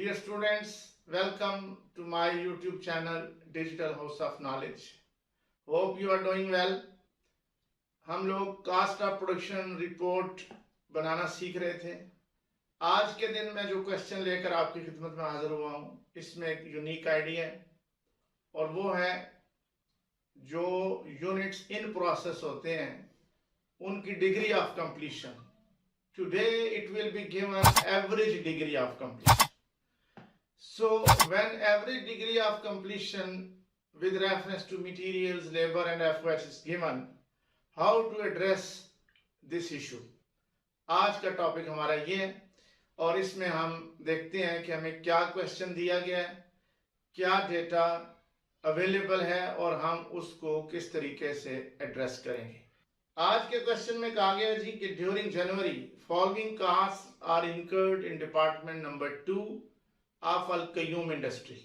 Dear students, welcome to my YouTube channel Digital House of Knowledge. Hope you are doing well. हम लोग cast of production report बनाना सीख रहे थे. आज के दिन मैं जो क्वेश्चन लेकर आपकी खिदमत में हाजिर हुआ हूँ, इसमें एक यूनिक आइडिया है और वो है जो यूनिट्स इन प्रोसेस होते हैं उनकी degree of completion. Today it will be given average degree of completion. So when average degree of completion with reference to materials, labor and efforts is given, how to address this issue? आज का topic हमारा ये है और इसमें हम देखते हैं कि हमें क्या क्वेश्चन दिया गया है, क्या डेटा अवेलेबल है और हम उसको किस तरीके से एड्रेस करेंगे. आज के क्वेश्चन में कहा गया जी कि during January following cost are incurred in department number 2 of Al Qayyum Industry.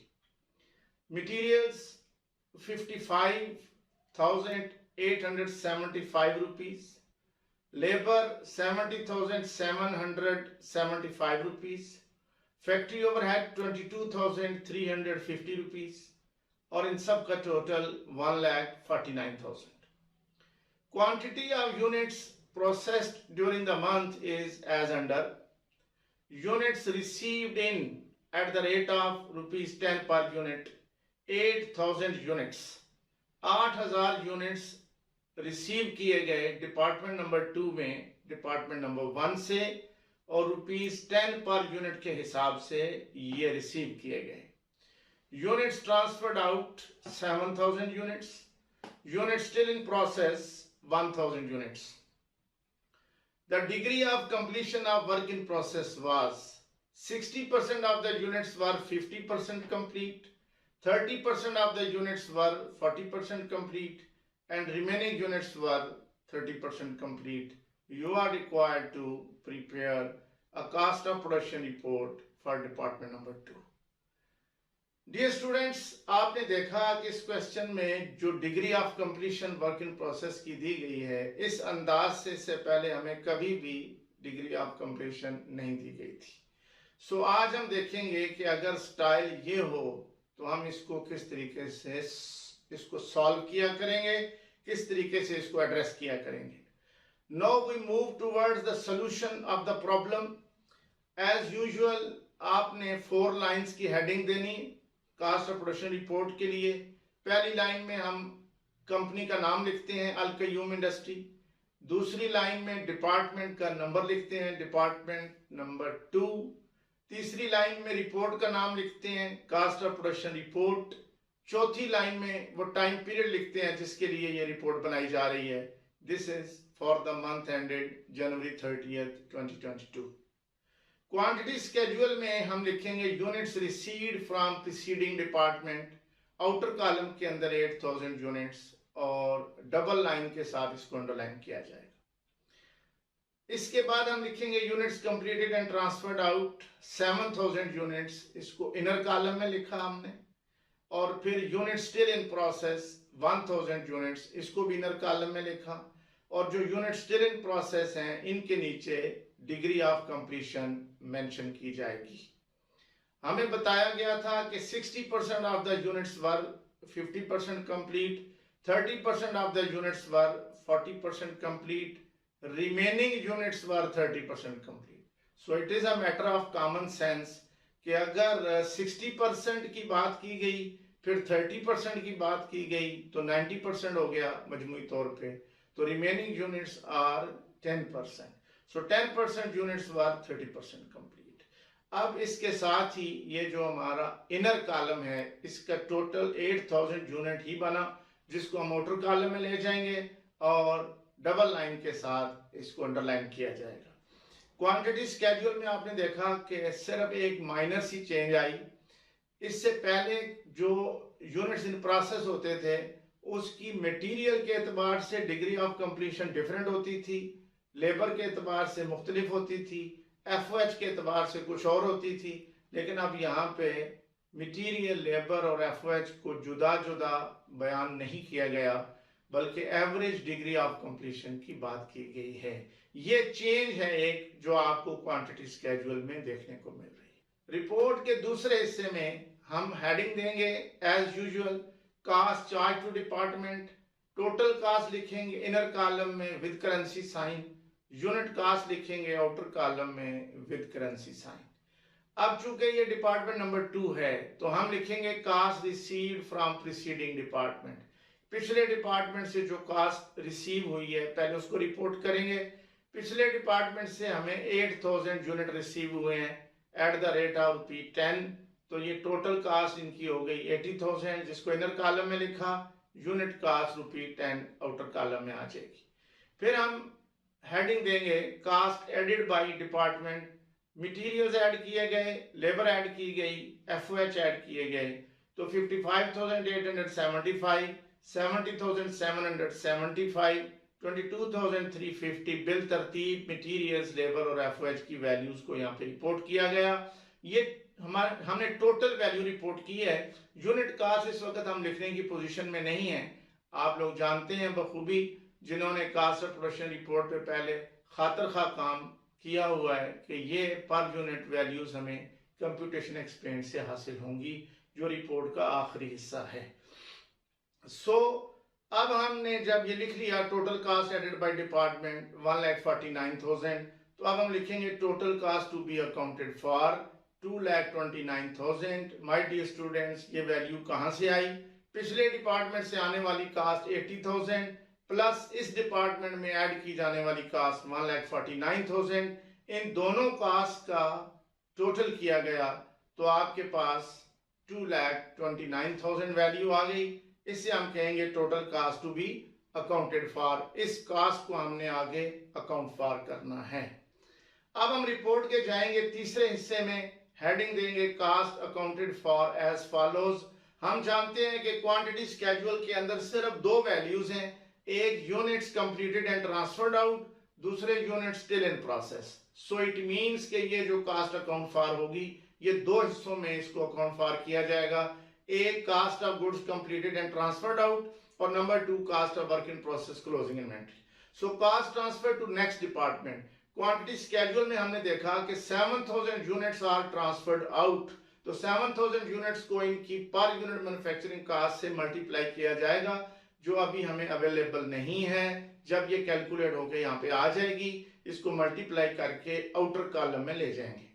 Materials 55,875 rupees. Labor 70,775 rupees. Factory overhead 22,350 rupees. और इन सब का total 1,49,000. Quantity of units processed during the month is as under. Units received in at the rate of rupees 10 per unit, 8,000 units. 8,000 units receive किए गए department number 2 में department number 1 से और rupees 10 per unit के हिसाब से ये receive किए गए. Units transferred out 7,000 units. Unit still in process 1,000 units. The degree of completion of work in process was 60% of the units were 50% complete, 30% of the units were 40% complete, and remaining units were 30% complete. You are required to prepare a cost of production report for department number 2. Dear students, आपने देखा कि इस question में जो degree of completion work in process की दी गई है, इस अंदाज से इससे पहले हमें कभी भी डिग्री ऑफ कंप्लीशन नहीं दी गई थी. सो आज हम देखेंगे कि अगर स्टाइल ये हो तो हम इसको किस तरीके से इसको सॉल्व किया करेंगे, किस तरीके से इसको एड्रेस किया करेंगे. Now we move towards the solution of the problem. As usual आपने 4 लाइंस की हेडिंग देनी कास्ट ऑफ प्रोडक्शन रिपोर्ट के लिए. पहली लाइन में हम कंपनी का नाम लिखते हैं अल कयूम इंडस्ट्री. दूसरी लाइन में डिपार्टमेंट का नंबर लिखते हैं डिपार्टमेंट नंबर 2. तीसरी लाइन में रिपोर्ट का नाम लिखते हैं कास्ट ऑफ प्रोडक्शन रिपोर्ट. चौथी लाइन में वो टाइम पीरियड लिखते हैं जिसके लिए ये रिपोर्ट बनाई जा रही है. This is for the month ended January 30, 2022. Quantity schedule में हम लिखेंगे units received from preceding department. Outer column के अंदर 8,000 यूनिट्स और डबल लाइन के साथ इसको अंडरलाइन किया जाएगा. इसके बाद हम लिखेंगे units completed and transferred out 7,000 units. इसको इनर कॉलम में लिखा हमने. और फिर unit still in process 1,000 units, इसको भी इनर कॉलम में लिखा. और जो यूनिट स्टिल इन प्रोसेस हैं इनके नीचे डिग्री ऑफ कंप्लीशन मेंशन की जाएगी. हमें बताया गया था कि 60% of the units were 50% complete, 30% of the units were 40% complete, remaining units were 30% complete. So it is a matter of common sense कि अगर 60% की बात की गई फिर 30% की बात की गई तो 90% हो गया मजमूई तौर पे. तो remaining units are 10%. So 10% units were 30% complete. अब इसके साथ ही ये जो हमारा इनर कॉलम है इसका टोटल 8,000 यूनिट ही बना जिसको हम आउटर कॉलम में ले जाएंगे और डबल लाइन के साथ इसको अंडरलाइन किया जाएगा. क्वांटिटी स्केड्यूल में आपने देखा कि सिर्फ एक माइनर सी चेंज आई. इससे पहले जो यूनिट्स इन प्रोसेस होते थे उसकी मटेरियल के एतबार से डिग्री ऑफ कंप्लीशन डिफरेंट होती थी, लेबर के एतबार से मुख्तलिफ होती थी, एफओएच के एतबार से कुछ और होती थी. लेकिन अब यहाँ पे मटेरियल, लेबर और एफओएच को जुदा जुदा बयान नहीं किया गया बल्कि एवरेज डिग्री ऑफ कंप्लीशन की बात की गई है. ये चेंज है एक जो आपको क्वांटिटी स्केड्यूल में देखने को मिल रही है. रिपोर्ट के दूसरे हिस्से में हम हेडिंग देंगे as usual cost charge to department, total cost लिखेंगे इनर कॉलम में with currency sign, unit cost लिखेंगे आउटर कॉलम में विद करेंसी साइन। अब चूंकि ये डिपार्टमेंट नंबर 2 है तो हम लिखेंगे cost received from preceding department. पिछले डिपार्टमेंट से जो कास्ट रिसीव हुई है पहले उसको रिपोर्ट करेंगे। पिछले डिपार्टमेंट से हमें 8000 यूनिट रिसीव हुए हैं एट द रेट ऑफ ₹10, तो ये टोटल कास्ट इनकी हो गई 80,000, जिसको इनर कॉलम में लिखा, यूनिट कास्ट ₹10 आउटर कॉलम में आ जाएगी। फिर हम हेडिंग देंगे cost added by department, materials add किए गए, लेबर ऐड की गई, एफओएच ऐड किए गए, तो 55,875, 70,775, 22,350 बिल तरतीब मटीरियल्स, लेबर और एफओएच की वैल्यूज को यहाँ पे रिपोर्ट किया गया। ये हमने टोटल वैल्यू रिपोर्ट की है। यूनिट कास्ट इस वक्त हम लिखने की पोजीशन में नहीं है। आप लोग जानते हैं बखूबी, जिन्होंने कास्ट ऑफ प्रोडक्शन रिपोर्ट पे पहले खातर खा काम किया हुआ है, कि ये पर यूनिट वैल्यूज हमें कंप्यूटेशन एक्सप्लेन से हासिल होंगी, जो रिपोर्ट का आखिरी हिस्सा है। अब हमने जब ये लिख लिया total cost added by department 1,49,000, तो अब हम लिखेंगे total cost to be accounted for 2,29,000। My dear students, ये वैल्यू कहाँ से आई? पिछले डिपार्टमेंट से आने वाली कास्ट 80,000 प्लस इस डिपार्टमेंट में ऐड की जाने वाली कास्ट 1,49,000। इन दोनों कास्ट का टोटल किया गया तो आपके पास 2,29,000 वैल्यू आ गई। इससे हम कहेंगे total cost to be accounted for. इस कास्ट को हमने आगे अकाउंट फॉर करना है। अब हम रिपोर्ट के जाएंगे तीसरे हिस्से में, हेडिंग देंगे cost accounted for as follows. हम जानते हैं कि क्वांटिटी स्केड्यूल के अंदर सिर्फ दो वैल्यूज हैं, एक units completed and transferred out, दूसरे unit still in process. So it means कि ये जो कास्ट अकाउंट फॉर होगी, ये दो हिस्सों में इसको अकाउंट फॉर किया जाएगा। एक cost of goods completed and transferred out, और number 2 cost of work in process closing inventory. So cost transfer to next department, quantity schedule में हमने देखा कि 7,000 यूनिट्स आर ट्रांसफर्ड आउट, तो 7,000 यूनिट्स को इनकी पर यूनिट मैन्युफैक्चरिंग कास्ट से multiply किया जाएगा, जो अभी हमें अवेलेबल नहीं है। जब ये कैलकुलेट होकर यहाँ पे आ जाएगी, इसको मल्टीप्लाई करके आउटर कॉलम में ले जाएंगे।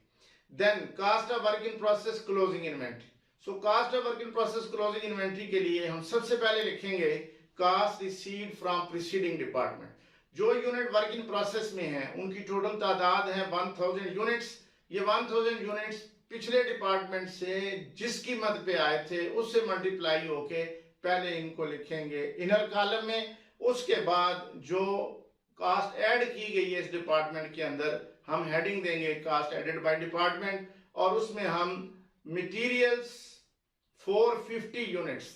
Then cost of work in process closing inventory. So cost of work in process closing inventory के लिए हम सबसे पहले लिखेंगे cost received from preceding department. जो यूनिट वर्क इन प्रोसेस में है उनकी टोटल तादाद है 1,000 यूनिट्स। ये 1,000 यूनिट्स पिछले डिपार्टमेंट से जिस कीमत पे आए थे उससे मल्टीप्लाई होके पहले इनको लिखेंगे इनर कॉलम में। उसके बाद जो कास्ट ऐड की गई है इस डिपार्टमेंट के अंदर, हम हेडिंग देंगे कास्ट एडेड बाय डिपार्टमेंट, और उसमें हम मटेरियल्स 450 यूनिट्स।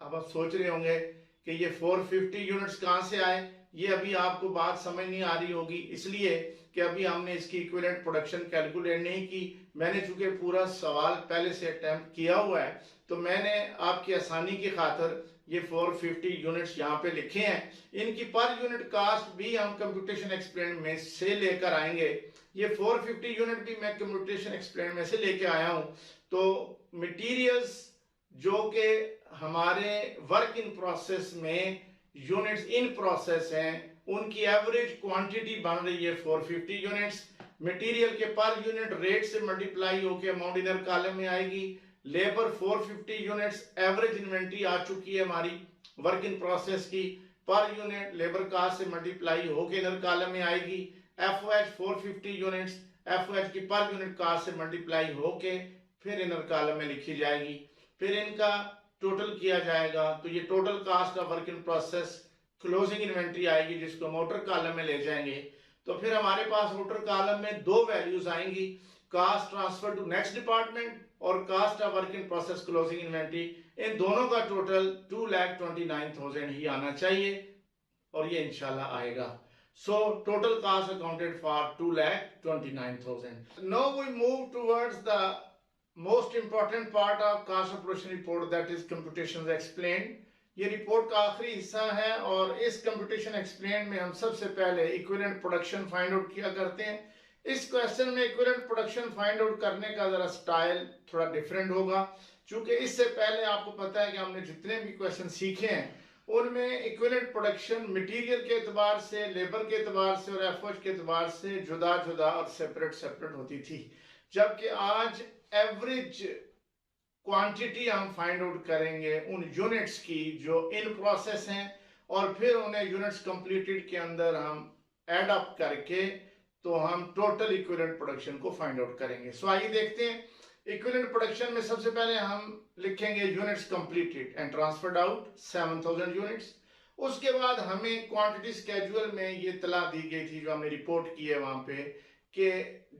अब आप सोच रहे होंगे कि ये 450 यूनिट्स कहां से आए। ये अभी आपको बात समझ नहीं आ रही होगी, इसलिए कि अभी हमने इसकी इक्विवेलेंट प्रोडक्शन कैलकुलेट नहीं की। मैंने चूंकि पूरा सवाल पहले से अटेम्प्ट किया हुआ है, तो मैंने आपकी आसानी की खातिर ये 450 यूनिट्स यहाँ पे लिखे हैं। इनकी पर यूनिट कास्ट भी हम कंप्यूटेशन एक्सप्लेन में से लेकर आएंगे। ये 450 यूनिट भी मैं कंप्यूटेशन एक्सप्लेन में से लेके आया हूँ। तो मटेरियल्स जो कि हमारे वर्क इन प्रोसेस में यूनिट्स इन प्रोसेस हैं, उनकी एवरेज क्वांटिटी बन रही है 450 यूनिट्स। मटेरियल के पर यूनिट रेट से मल्टीप्लाई होकर अमाउंट इनर कॉलम में आएगी। लेबर 450 यूनिट्स एवरेज इन्वेंट्री आ चुकी है हमारी वर्क इन प्रोसेस की, पर यूनिट लेबर कास्ट से मल्टीप्लाई होकर इनर कॉलम में आएगी। एफओएच 450 यूनिट्स एफओएच की पर यूनिट कास्ट से मल्टीप्लाई होके फिर इनर कॉलम में लिखी जाएगी। फिर इनका टोटल किया जाएगा, तो ये total cast of work in process closing inventory आएगी, जिसको हम आउटर कॉलम में ले जाएंगे। तो फिर हमारे पास आउटर कॉलम में दो वैल्यूज आएंगी, cost transfer to next department और cost of work in process closing inventory. इन दोनों का टोटल 2,29,000 ही आना चाहिए, और ये इंशाल्लाह आएगा। So total cost accounted for 2,29,000. Now we move towards the most important part of cost of production report, that is computations explained. ये रिपोर्ट का आखिरी हिस्सा है, और इस कंप्यूटेशन एक्सप्लेन में हम सबसे पहले इक्विवेलेंट प्रोडक्शन फाइंड आउट किया करते हैं। इस क्वेश्चन में इक्विवेलेंट प्रोडक्शन फाइंड आउट करने का जरा स्टाइल थोड़ा डिफरेंट होगा, क्योंकि इससे पहले आपको पता है कि हमने जितने भी क्वेश्चन सीखे हैं उनमें इक्विवेलेंट प्रोडक्शन मटेरियल के एतबार से, लेबर के एतबार से और एफर्ट के एतबार से जुदा जुदा और सेपरेट सेपरेट होती थी, जबकि आज एवरेज क्वांटिटी हम फाइंड आउट करेंगे उन यूनिट्स की जो इन प्रोसेस हैं, और फिर उन्हें यूनिट्स कंप्लीटेड के अंदर हम ऐड अप करके तो हम टोटल इक्विवेलेंट प्रोडक्शन को फाइंड आउट करेंगे। सो आइए देखते हैं इक्विवेलेंट प्रोडक्शन में सबसे पहले हम लिखेंगे units completed and transferred out 7000 units. उसके बाद हमें क्वांटिटी स्केड्यूल में ये इत्तला दी गई थी जो हमने रिपोर्ट की है वहां पे, कि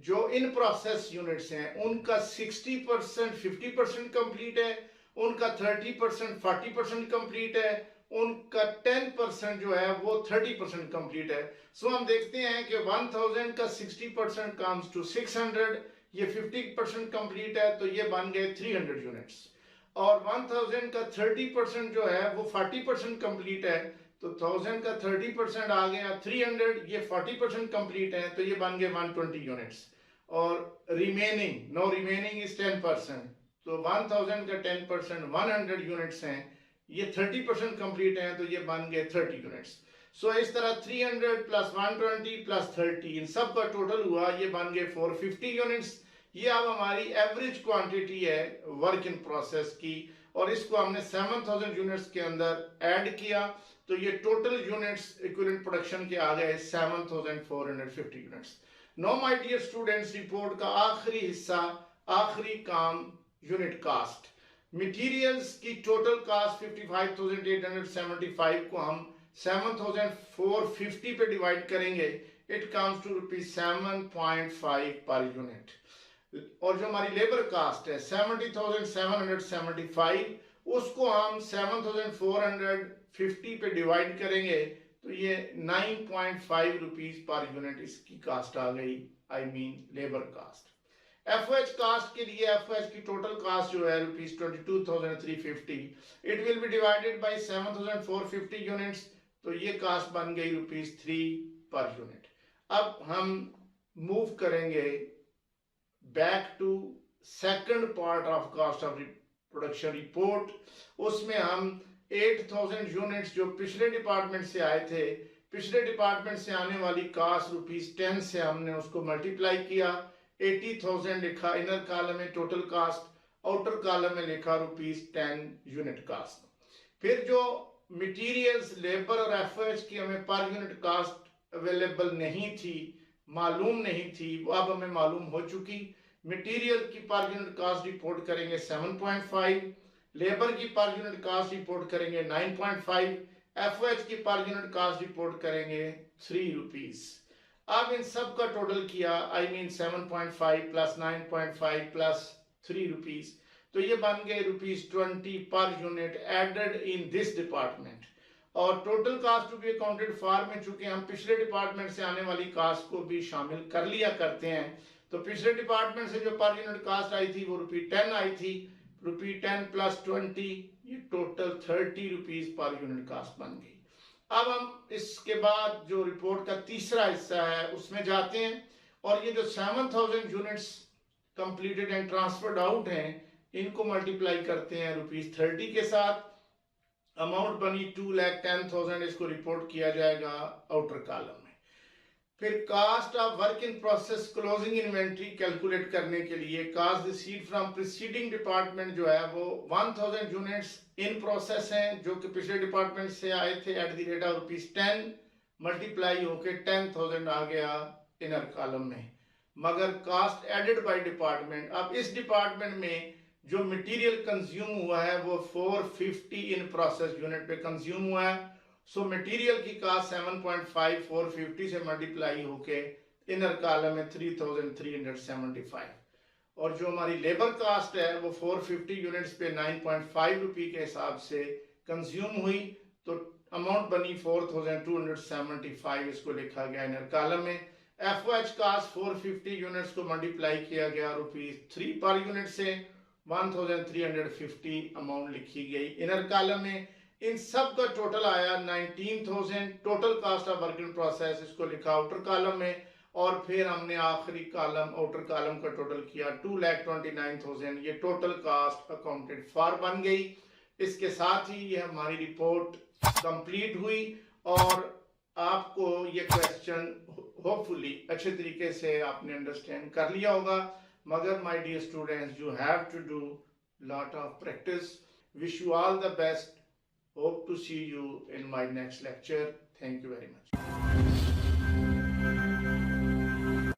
जो इन प्रोसेस यूनिट्स हैं उनका 60% 50% कंप्लीट है, उनका 30% 40% कंप्लीट है, उनका 10% जो है वो 30% कंप्लीट है। सो हम देखते हैं कि 1000 का 60% कम्स टू 600, ये 50% कंप्लीट है तो ये बन गए 300 यूनिट्स, और 1000 का 30% जो है वो 40% कंप्लीट है तो 1000 का 30% आ गया 300, ये 40% कंप्लीट है तो ये बन गए 120 यूनिट्स, और रिमेनिंग नो रिमेनिंग इज 10%, तो 1000 का 10% 100 यूनिट्स हैं, ये 30% कंप्लीट हैं तो ये बन गए 30 यूनिट्स। सो इस तरह 300 प्लस 120 प्लस 30 इन सब का टोटल हुआ, ये बन गए 450 यूनिट्स। ये अब हमारी एवरेज क्वांटिटी है वर्क इन प्रोसेस की, और इसको हमने 7000 यूनिट्स के अंदर ऐड किया तो ये टोटल यूनिट्स इक्विवेलेंट प्रोडक्शन के आ गए 7450 units. Now my dear students, report का आखिरी हिस्सा, आखिरी काम, यूनिट कास्ट। मटेरियल्स की टोटल कास्ट 55,875 को हम 7,450 पे डिवाइड करेंगे, it comes to ₹7.5 per unit. और जो हमारी लेबर कास्ट है 70,775, उसको हम 7,450 पे डिवाइड करेंगे तो ये 9.5 रुपीज पर यूनिट इसकी कास्ट आ गई, I mean labour cost. FOH cost के लिए एफओएच की टोटल कास्ट जो है ₹22,350, it will be divided by 7,450 units, तो ये कास्ट बन गई ₹3 पर यूनिट। अब हम मूव करेंगे back to second part of cost of production report. उसमें हम 8000 यूनिट्स जो पिछले डिपार्टमेंट से आए थे, पिछले डिपार्टमेंट से आने वाली कास्ट ₹10 से हमने उसको मल्टीप्लाई किया, 80,000 लिखा इनर कॉलम में टोटल कास्ट, आउटर कॉलम में लिखा ₹10 यूनिट कास्ट। फिर जो मटेरियल्स, लेबर और एफओएच की हमें पर यूनिट कास्ट अवेलेबल नहीं थी, मालूम नहीं थी, वो अब हमें मालूम हो चुकी। मटेरियल की पर यूनिट कास्ट रिपोर्ट करेंगे 7.5, लेबर की पर यूनिट कास्ट रिपोर्ट करेंगे 9.5, एफओएच की पर यूनिट कास्ट रिपोर्ट करेंगे ₹3। अब इन सब का टोटल किया, आई मीन 7.5 प्लस 9.5 प्लस ₹3, तो ये बन गए ₹20 per unit added in this department. और total cost to be accounted for में चूंकि हम पिछले डिपार्टमेंट से आने वाली कास्ट को भी शामिल कर लिया करते हैं, तो पिछले डिपार्टमेंट से जो पर यूनिट कास्ट आई थी वो ₹10 आई थी, ₹10 प्लस 20, ये टोटल ₹30 पर यूनिट कास्ट बन गई। अब हम इसके बाद जो रिपोर्ट का तीसरा हिस्सा है उसमें जाते हैं, और ये जो 7000 units completed and transferred out हैं इनको मल्टीप्लाई करते हैं ₹30 के साथ, अमाउंट बनी 2,10,000, इसको रिपोर्ट किया जाएगा आउटर कॉलम में। फिर cost of work in process closing inventory calculate करने के लिए cost received from preceding department जो है वो 1000 यूनिट्स इन प्रोसेस हैं जो कि पिछले डिपार्टमेंट से आए थे at the rate of ₹10, multiply होके 10,000 आ गया इनर कॉलम में। मगर कास्ट एडेड बाय डिपार्टमेंट, अब इस डिपार्टमेंट में जो मटेरियल कंज्यूम हुआ है वो 450 इन प्रोसेस यूनिट पे कंज्यूम हुआ है। सो मटेरियल की कास्ट 7.5 450 से मल्टीप्लाई होके इनर कॉलम में 3,375, और जो हमारी लेबर कास्ट है वो 450 यूनिट्स पे 9.5 रुपये के हिसाब से कंज्यूम हुई, तो अमाउंट बनी 4,275, इसको लिखा गया इनर कॉलम में। एफओएच कास्ट 450 यूनिट्स को मल्टीप्लाई किया गया ₹3 पर यूनिट से, 1,350 अमाउंट लिखी गई इनर कॉलम में। इन सब का टोटल आया 19,000, total cast of work in process, इसको लिखा आउटर कॉलम में, और फिर हमने आखिरी कॉलम आउटर कॉलम का टोटल किया 2,29,000। ये टोटल कास्ट अकाउंटेड फॉर बन गई। इसके साथ ही ये हमारी रिपोर्ट कंप्लीट हुई और आपको ये क्वेश्चन होपफुली अच्छे तरीके से आपने अंडरस्टैंड कर लिया होगा। मगर my dear students, you have to do lot of practice. Wish you all the best. Hope to see you in my next lecture. Thank you very much.